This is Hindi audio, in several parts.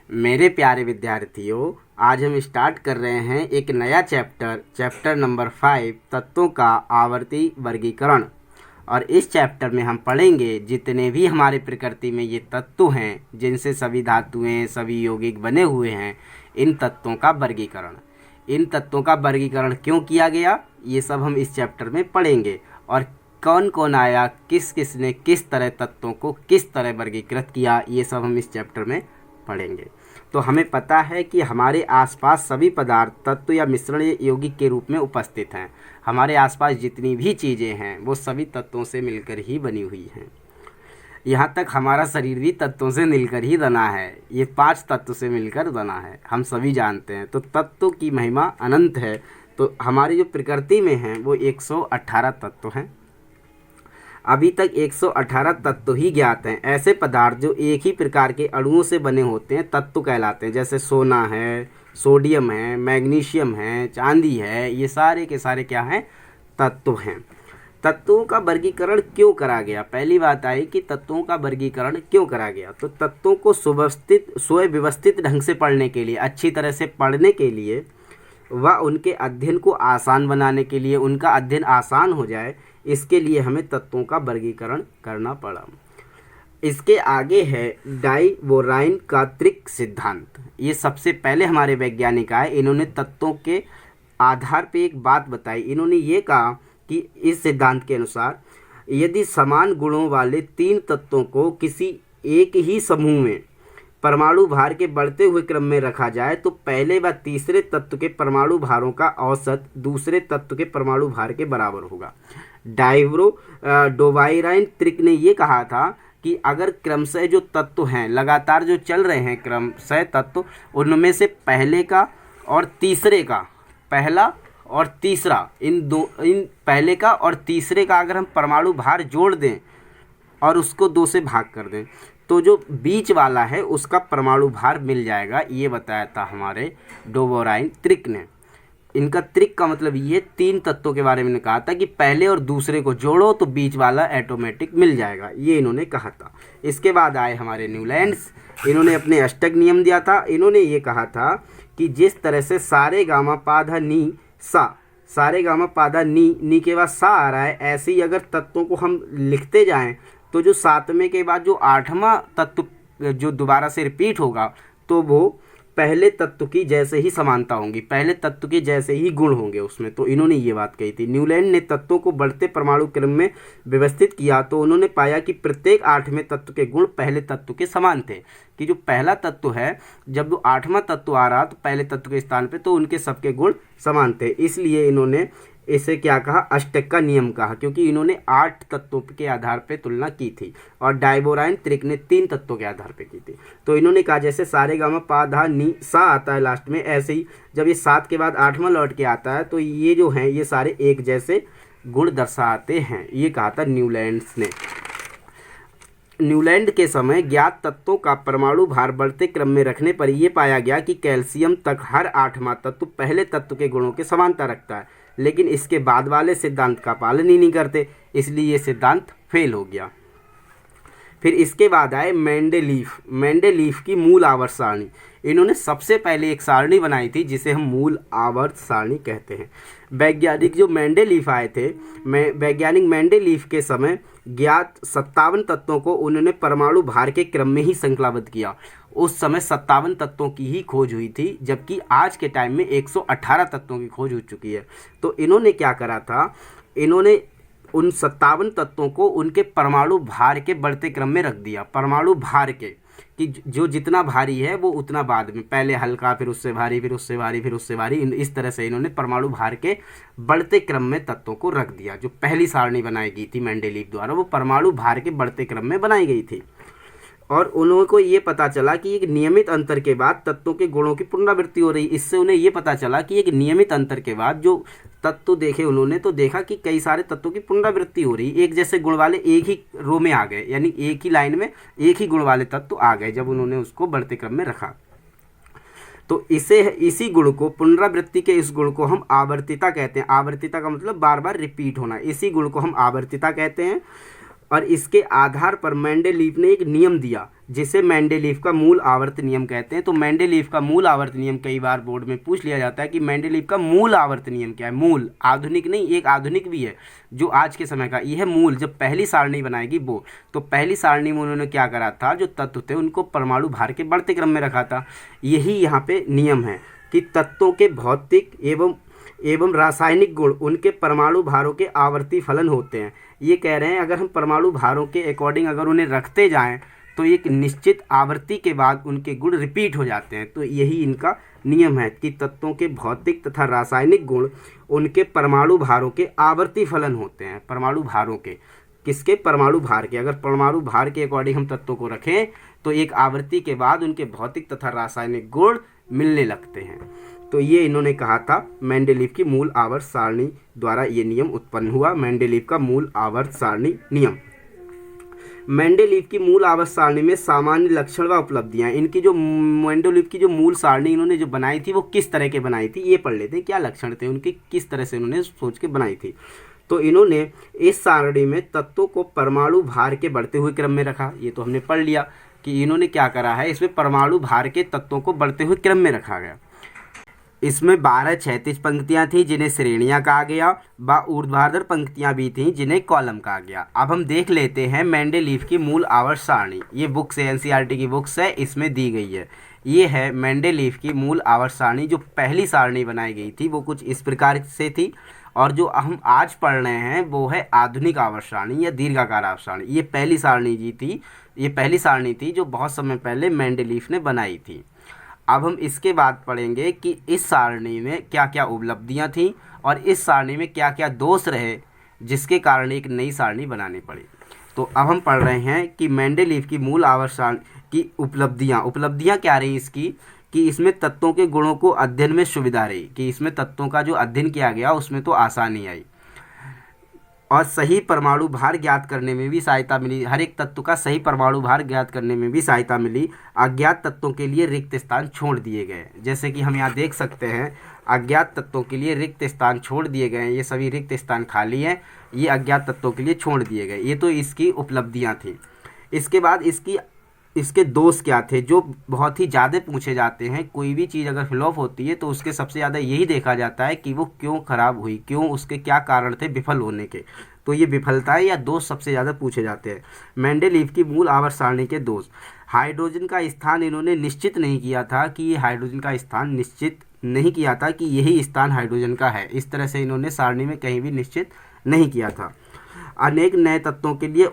मेरे प्यारे विद्यार्थियों, आज हम स्टार्ट कर रहे हैं एक नया चैप्टर नंबर 5 तत्वों का आवर्ती वर्गीकरण। और इस चैप्टर में हम पढ़ेंगे जितने भी हमारे प्रकृति में ये तत्व हैं जिनसे सभी धातुएं सभी यौगिक बने हुए हैं, इन तत्वों का वर्गीकरण। इन तत्वों का वर्गीकरण क्यों किया गया, ये सब हम इस चैप्टर में पढ़ेंगे। और कौन कौन आया, किस किस ने किस तरह तत्वों को किस तरह वर्गीकृत किया, ये सब हम इस चैप्टर में पढ़ेंगे। तो हमें पता है कि हमारे आसपास सभी पदार्थ तत्व या मिश्रण या यौगिक के रूप में उपस्थित हैं। हमारे आसपास जितनी भी चीज़ें हैं वो सभी तत्वों से मिलकर ही बनी हुई हैं। यहाँ तक हमारा शरीर भी तत्वों से मिलकर ही बना है। ये 5 तत्व से मिलकर बना है, हम सभी जानते हैं। तो तत्वों की महिमा अनंत है। तो हमारी जो प्रकृति में हैं वो 118 तत्व हैं। अभी तक 118 तत्व ही ज्ञात हैं। ऐसे पदार्थ जो एक ही प्रकार के अणुओं से बने होते हैं तत्व कहलाते हैं। जैसे सोना है, सोडियम है, मैग्नीशियम है, चांदी है, ये सारे के सारे क्या हैं, तत्व हैं। तत्वों का वर्गीकरण क्यों करा गया? पहली बात आई कि तत्वों का वर्गीकरण क्यों करा गया। तो तत्वों को सुव्यवस्थित ढंग से पढ़ने के लिए, अच्छी तरह से पढ़ने के लिए व उनके अध्ययन को आसान बनाने के लिए, उनका अध्ययन आसान हो जाए, इसके लिए हमें तत्वों का वर्गीकरण करना पड़ा। इसके आगे है डाइवोराइन का त्रिक सिद्धांत। ये सबसे पहले हमारे वैज्ञानिक आए। इन्होंने तत्वों के आधार पे एक बात बताई। इन्होंने ये कहा कि इस सिद्धांत के अनुसार यदि समान गुणों वाले 3 तत्वों को किसी एक ही समूह में परमाणु भार के बढ़ते हुए क्रम में रखा जाए तो पहले व तीसरे तत्व के परमाणु भारों का औसत दूसरे तत्व के परमाणु भार के बराबर होगा। डोवाइराइन त्रिक ने ये कहा था कि अगर क्रमशः जो तत्व हैं, लगातार जो चल रहे हैं क्रमशः तत्व, उनमें से पहले का और तीसरे का, पहला और तीसरा, इन पहले का और तीसरे का अगर हम परमाणु भार जोड़ दें और उसको 2 से भाग कर दें तो जो बीच वाला है उसका परमाणु भार मिल जाएगा। ये बताया था हमारे डोवोराइन त्रिक ने। इनका त्रिक का मतलब ये 3 तत्वों के बारे में कहा था कि पहले और दूसरे को जोड़ो तो बीच वाला ऑटोमेटिक मिल जाएगा, ये इन्होंने कहा था। इसके बाद आए हमारे न्यूलैंड्स। इन्होंने अपने अष्टक नियम दिया था। इन्होंने ये कहा था कि जिस तरह से सारे गामा पाधा नी सा, सारे गामा पाधा नी के बाद सा आ रहा है, ऐसे ही अगर तत्वों को हम लिखते जाएं तो जो 7वें के बाद जो 8वां तत्व जो दोबारा से रिपीट होगा तो वो पहले तत्व की जैसे ही समानता होंगी, पहले तत्व के जैसे ही गुण होंगे उसमें। तो इन्होंने ये बात कही थी। न्यूलैंड ने तत्वों को बढ़ते परमाणु क्रम में व्यवस्थित किया तो उन्होंने पाया कि प्रत्येक 8वें तत्व के गुण पहले तत्व के समान थे। कि जो पहला तत्व है, जब वो 8वां तत्व आ रहा तो पहले तत्व के स्थान पे तो उनके सबके गुण समान थे। इसलिए इन्होंने इसे क्या कहा, अष्टक का नियम कहा, क्योंकि इन्होंने 8 तत्वों के आधार पे तुलना की थी और डाइवोराइन त्रिक ने 3 तत्वों के आधार पे की थी। तो इन्होंने कहा जैसे सारे गामा पा धा नी सा आता है लास्ट में, ऐसे ही जब ये 7 के बाद 8वां लौट के आता है तो ये जो हैं ये सारे एक जैसे गुण दर्शाते हैं। ये कहा था न्यूलैंड्स ने। न्यूलैंड के समय ज्ञात तत्वों का परमाणु भार बढ़ते क्रम में रखने पर यह पाया गया कि कैल्शियम तक हर 8वां तत्व पहले तत्व के गुणों के समानता रखता है, लेकिन इसके बाद वाले सिद्धांत का पालन ही नहीं करते, इसलिए ये सिद्धांत फेल हो गया। फिर इसके बाद आए मेंडेलीफ की मूल आवर्त सारणी। इन्होंने सबसे पहले एक सारणी बनाई थी जिसे हम मूल आवर्त सारणी कहते हैं। वैज्ञानिक जो मेंडेलीफ आए थे, वैज्ञानिक मेंडेलीफ के समय ज्ञात 57 तत्वों को उन्होंने परमाणु भार के क्रम में ही श्रृंखलाबद्ध किया। उस समय 57 तत्वों की ही खोज हुई थी, जबकि आज के टाइम में 118 तत्वों की खोज हो चुकी है। तो इन्होंने क्या करा था, इन्होंने उन 57 तत्वों को उनके परमाणु भार के बढ़ते क्रम में रख दिया। परमाणु भार के कि जो जितना भारी है वो उतना बाद में, पहले हल्का, फिर उससे भारी, फिर उससे भारी, फिर उससे भारी, इस तरह से इन्होंने परमाणु भार के बढ़ते क्रम में तत्वों को रख दिया। जो पहली सारणी बनाई गई थी मेंडेलीव द्वारा वो परमाणु भार के बढ़ते क्रम में बनाई गई थी। और उनको ये पता चला कि एक नियमित अंतर के बाद तत्वों के गुणों की पुनरावृत्ति हो रही। इससे उन्हें ये पता चला कि एक नियमित अंतर के बाद जो तत्व देखे उन्होंने, तो देखा कि कई सारे तत्वों की पुनरावृत्ति हो रही। एक जैसे गुण वाले एक ही रो में आ गए, यानी एक ही लाइन में एक ही गुण वाले तत्व आ गए जब उन्होंने उसको बढ़ते क्रम में रखा। तो इसी गुण को, पुनरावृत्ति के इस गुण को हम आवर्तिता कहते हैं। आवर्तिता का मतलब बार बार रिपीट होना। इसी गुण को हम आवर्तिता कहते हैं। और इसके आधार पर मेंडेलीव ने एक नियम दिया जिसे मेंडेलीव का मूल आवर्त नियम कहते हैं। तो मेंडेलीव का मूल आवर्त नियम कई बार बोर्ड में पूछ लिया जाता है कि मेंडेलीव का मूल आवर्त नियम क्या है। मूल, आधुनिक नहीं, एक आधुनिक भी है जो आज के समय का, यह मूल जब पहली सारणी बनाएगी वो। तो पहली सारणी में उन्होंने क्या करा था, जो तत्व थे उनको परमाणु भार के बढ़ते क्रम में रखा था। यही यहाँ पे नियम है कि तत्वों के भौतिक एवं रासायनिक गुण उनके परमाणु भारों के आवर्ती फलन होते हैं। ये कह रहे हैं अगर हम परमाणु भारों के अकॉर्डिंग अगर उन्हें रखते जाएं तो एक निश्चित आवर्ती के बाद उनके गुण रिपीट हो जाते हैं। तो यही इनका नियम है कि तत्वों के भौतिक तथा रासायनिक गुण उनके परमाणु भारों के आवर्ती फलन होते हैं। परमाणु भारों के, किसके, परमाणु भार के। अगर परमाणु भार के अकॉर्डिंग हम तत्वों को रखें तो एक आवर्ती के बाद उनके भौतिक तथा रासायनिक गुण मिलने लगते हैं। तो ये इन्होंने कहा था, मेंडेलीव की मूल आवर्त सारणी द्वारा ये नियम उत्पन्न हुआ। मेंडेलीव का मूल आवर्त सारणी नियम। मेंडेलीव की मूल आवर्त सारणी में सामान्य लक्षण व उपलब्धियां, इनकी जो मेंडेलीव की जो मूल सारणी इन्होंने जो बनाई थी वो किस तरह के बनाई थी, ये पढ़ लेते हैं। क्या लक्षण थे उनके, किस तरह से इन्होंने सोच के बनाई थी। तो इन्होंने इस सारणी में तत्वों को परमाणु भार के बढ़ते हुए क्रम में रखा। ये तो हमने पढ़ लिया कि इन्होंने क्या करा है, इसमें परमाणु भार के तत्वों को बढ़ते हुए क्रम में रखा गया। इसमें 12 क्षैतिज पंक्तियां थी जिन्हें श्रेणियां कहा गया, व ऊर्ध्वाधर पंक्तियां भी थीं जिन्हें कॉलम कहा गया। अब हम देख लेते हैं मेंडेलीव की मूल आवर्त सारणी। ये बुक्स है, एनसीईआरटी की बुक्स है, इसमें दी गई है। ये है मेंडेलीव की मूल आवर्त सारणी। जो पहली सारणी बनाई गई थी वो कुछ इस प्रकार से थी, और जो हम आज पढ़ रहे हैं वो है आधुनिक आवर्त सारणी या दीर्घाकार आवर्त सारणी। ये पहली सारणी जी थी, ये पहली सारणी थी जो बहुत समय पहले मेंडेलीव ने बनाई थी। अब हम इसके बाद पढ़ेंगे कि इस सारणी में क्या क्या उपलब्धियां थीं और इस सारणी में क्या क्या दोष रहे जिसके कारण एक नई सारणी बनानी पड़ी। तो अब हम पढ़ रहे हैं कि मेंडेलीव की मूल आवर्त सारणी की उपलब्धियां क्या रही इसकी, कि इसमें तत्वों के गुणों को अध्ययन में सुविधा रही, कि इसमें तत्वों का जो अध्ययन किया गया उसमें तो आसानी आई, और सही परमाणु भार ज्ञात करने में भी सहायता मिली। हर एक तत्व का सही परमाणु भार ज्ञात करने में भी सहायता मिली। अज्ञात तत्वों के लिए रिक्त स्थान छोड़ दिए गए, जैसे कि हम यहाँ देख सकते हैं अज्ञात तत्वों के लिए रिक्त स्थान छोड़ दिए गए हैं। ये सभी रिक्त स्थान खाली हैं, ये अज्ञात तत्वों के लिए छोड़ दिए गए। ये तो इसकी उपलब्धियाँ थी। इसके बाद इसके दोष क्या थे जो बहुत ही ज़्यादा पूछे जाते हैं। कोई भी चीज़ अगर फ्लॉप होती है तो उसके सबसे ज़्यादा यही देखा जाता है कि वो क्यों ख़राब हुई, क्यों, उसके क्या कारण थे विफल होने के। तो ये विफलताएं या दोष सबसे ज़्यादा पूछे जाते हैं। मेंडेलीव की मूल आवर्त सारणी के दोष। हाइड्रोजन का स्थान इन्होंने निश्चित नहीं किया था, कि ये हाइड्रोजन का स्थान निश्चित नहीं किया था कि यही स्थान हाइड्रोजन का है। इस तरह से इन्होंने सारणी में कहीं भी निश्चित नहीं किया था। अनेक नए तत्वों के लिए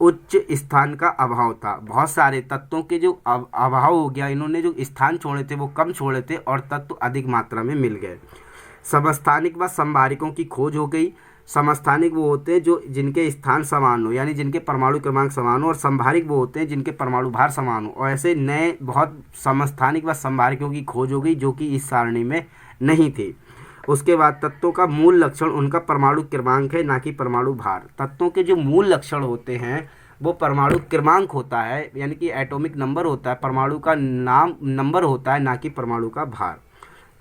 उच्च स्थान का अभाव था। बहुत सारे तत्वों के जो अभाव हो गया, इन्होंने जो स्थान छोड़े थे वो कम छोड़े थे और तत्व अधिक मात्रा में मिल गए। समस्थानिक व संभारिकों की खोज हो गई। समस्थानिक वो होते हैं जो जिनके स्थान समान हो, यानी जिनके परमाणु क्रमांक समान हो, और संभारिक वो होते हैं जिनके परमाणु भार समान हो। और ऐसे नए बहुत समस्थानिक व संभारिकों की खोज हो गई जो कि इस सारणी में नहीं थी। उसके बाद तत्वों का मूल लक्षण उनका परमाणु क्रमांक है, ना कि परमाणु भार। तत्वों के जो मूल लक्षण होते हैं वो परमाणु क्रमांक होता है, यानी कि एटॉमिक नंबर होता है, परमाणु का नाम नंबर होता है, ना कि परमाणु का भार।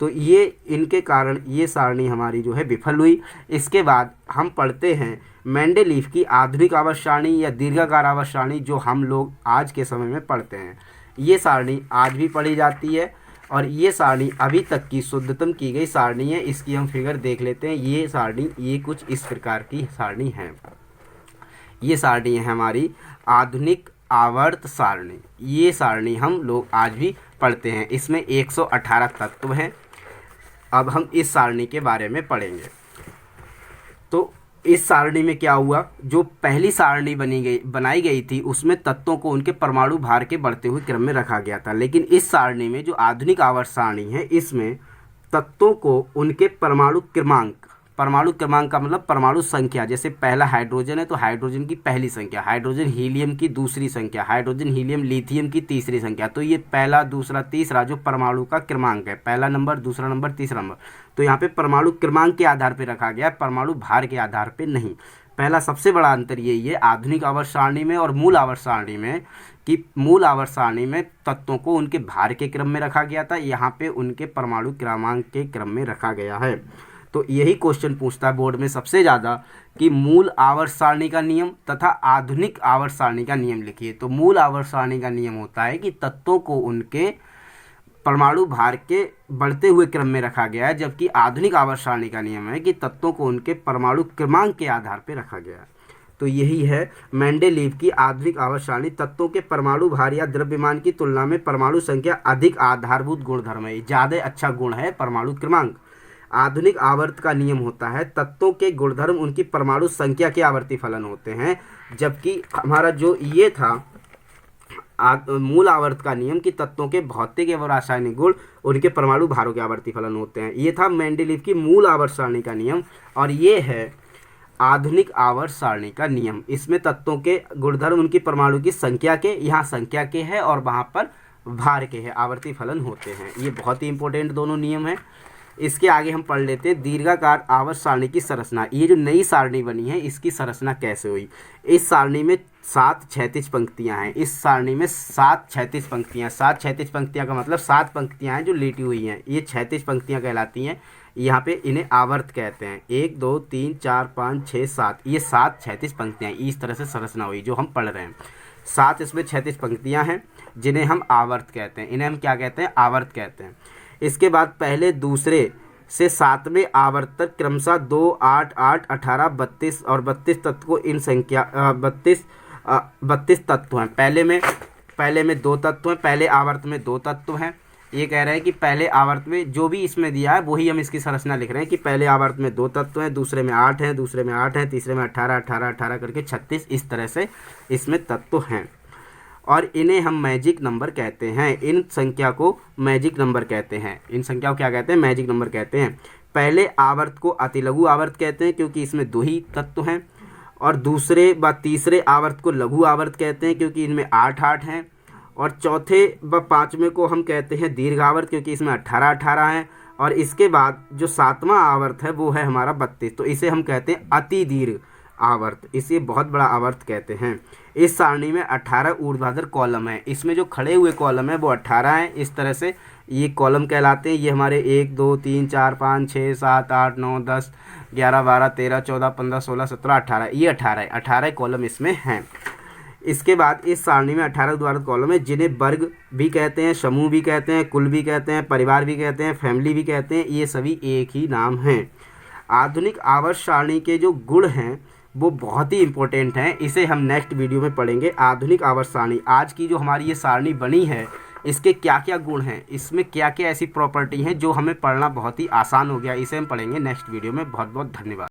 तो ये इनके कारण ये सारणी हमारी जो है विफल हुई। इसके बाद हम पढ़ते हैं मेंडेलीव की आधुनिक आवर्त सारणी या दीर्घाकार आवर्त सारणी, जो हम लोग आज के समय में पढ़ते हैं। ये सारणी आज भी पढ़ी जाती है और ये सारणी अभी तक की शुद्धतम की गई सारणी है। इसकी हम फिगर देख लेते हैं। ये सारणी ये कुछ इस प्रकार की सारणी है। ये सारणी है हमारी आधुनिक आवर्त सारणी। ये सारणी हम लोग आज भी पढ़ते हैं। इसमें 118 तत्व हैं। अब हम इस सारणी के बारे में पढ़ेंगे। तो इस सारणी में क्या हुआ, जो पहली सारणी बनाई गई थी उसमें तत्वों को उनके परमाणु भार के बढ़ते हुए क्रम में रखा गया था। लेकिन इस सारणी में जो आधुनिक आवर्त सारणी है, इसमें तत्वों को उनके परमाणु क्रमांक का मतलब परमाणु संख्या, जैसे पहला हाइड्रोजन है तो हाइड्रोजन की पहली संख्या, हाइड्रोजन हीलियम की दूसरी संख्या, हाइड्रोजन हीलियम लिथियम की तीसरी संख्या। तो ये पहला, दूसरा, तीसरा जो परमाणु का क्रमांक है, पहला नंबर, दूसरा नंबर, तीसरा नंबर, तो यहाँ पे परमाणु क्रमांक के आधार पर रखा गया, परमाणु भार के आधार पर नहीं। पहला सबसे बड़ा अंतर यही है आधुनिक आवर्त सारणी में और मूल आवर्त सारणी में, कि मूल आवर्त सारणी में तत्वों को उनके भार के क्रम में रखा गया था, यहाँ पे उनके परमाणु क्रमांक के क्रम में रखा गया है। तो यही क्वेश्चन पूछता है बोर्ड में सबसे ज़्यादा कि मूल आवर्त सारणी का नियम तथा आधुनिक आवर्त सारणी का नियम लिखिए। तो मूल आवर्त सारणी का नियम होता है कि तत्वों को उनके परमाणु भार के बढ़ते हुए क्रम में रखा गया है, जबकि आधुनिक आवर्त सारणी का नियम है कि तत्वों को उनके परमाणु क्रमांक के आधार पर रखा गया है। तो यही है मेंडेलीव की आधुनिक आवर्त सारणी। तत्वों के परमाणु भार या द्रव्यमान की तुलना में परमाणु संख्या अधिक आधारभूत गुणधर्म है, ज़्यादा अच्छा गुण है परमाणु क्रमांक। आधुनिक आवर्त का नियम होता है तत्वों के गुणधर्म उनकी परमाणु संख्या के आवर्ती फलन होते हैं, जबकि हमारा जो ये था मूल आवर्त का नियम कि तत्वों के भौतिक एवं रासायनिक गुण उनके परमाणु भारों के आवर्ती फलन होते हैं। ये था मेंडेलीव की मूल आवर्त सारणी का नियम, और ये है आधुनिक आवर्त सारणी का नियम। इसमें तत्वों के गुणधर्म उनकी परमाणु की संख्या के, यहाँ संख्या के है और वहाँ पर भार के है, आवर्ती फलन होते हैं। ये बहुत ही इंपॉर्टेंट दोनों नियम हैं। इसके आगे हम पढ़ लेते हैं दीर्घाकार आवर्त सारणी की संरचना। ये जो नई सारणी बनी है इसकी संरचना कैसे हुई। इस सारणी में 7 क्षैतिज पंक्तियां हैं। इस सारणी में 7 क्षैतिज पंक्तियां, 7 क्षैतिज पंक्तियां का मतलब 7 पंक्तियां हैं जो लेटी हुई हैं, ये क्षैतिज पंक्तियां कहलाती हैं। यहाँ पे इन्हें आवर्त कहते हैं। 1 2 3 4 5 6 7, ये 7 क्षैतिज पंक्तियां। इस तरह से संरचना हुई जो हम पढ़ रहे हैं। 7 इसमें क्षैतिज पंक्तियां हैं जिन्हें हम आवर्त कहते हैं। इन्हें हम क्या कहते हैं, आवर्त कहते हैं। इसके बाद पहले दूसरे से 7वें आवर्त तक क्रमशः 2 8 8 18 32 और 32 तत्व को इन संख्या 32 तत्व हैं। पहले में 2 तत्व हैं, पहले आवर्त में 2 तत्व हैं। ये कह रहे हैं कि पहले आवर्त में जो भी इसमें दिया है वही हम इसकी संरचना लिख रहे हैं कि पहले आवर्त में 2 तत्व हैं, दूसरे में 8 हैं, दूसरे में 8 हैं, तीसरे में 18 18 18 करके 36, इस तरह से इसमें तत्व हैं। और इन्हें हम मैजिक नंबर कहते हैं। इन संख्या को मैजिक नंबर कहते हैं। इन संख्या को क्या कहते हैं, मैजिक नंबर कहते हैं। पहले आवर्त को अतिलघु आवर्त कहते हैं क्योंकि इसमें 2 ही तत्व हैं, और दूसरे व तीसरे आवर्त को लघु आवर्त कहते हैं क्योंकि इनमें 8 8 हैं, और चौथे व 5वें को हम कहते हैं दीर्घ आवर्त क्योंकि इसमें 18 18 हैं, और इसके बाद जो 7वां आवर्त है वो है हमारा 32, तो इसे हम कहते हैं अति दीर्घ आवर्त, इसे बहुत बड़ा आवर्त कहते हैं। इस सारणी में 18 ऊर्ध्वाधर कॉलम है। इसमें जो खड़े हुए कॉलम है वो 18 हैं। इस तरह से ये कॉलम कहलाते हैं। ये हमारे 1 2 3 4 5 6 7 8 9 10 11 12 13 14 15 16 17 18, ये 18 कॉलम इसमें हैं। इसके बाद इस सारणी में 18 ऊर्ध्वाधर कॉलम है जिन्हें वर्ग भी कहते हैं, समूह भी कहते हैं, कुल भी कहते हैं, परिवार भी कहते हैं, फैमिली भी कहते हैं। ये सभी एक ही नाम हैं। आधुनिक आवर्त सारणी के जो गुण हैं वो बहुत ही इंपॉर्टेंट हैं। इसे हम नेक्स्ट वीडियो में पढ़ेंगे। आधुनिक आवर्त सारणी, आज की जो हमारी ये सारणी बनी है इसके क्या क्या गुण हैं, इसमें क्या क्या ऐसी प्रॉपर्टी हैं जो हमें पढ़ना बहुत ही आसान हो गया, इसे हम पढ़ेंगे नेक्स्ट वीडियो में। बहुत बहुत धन्यवाद।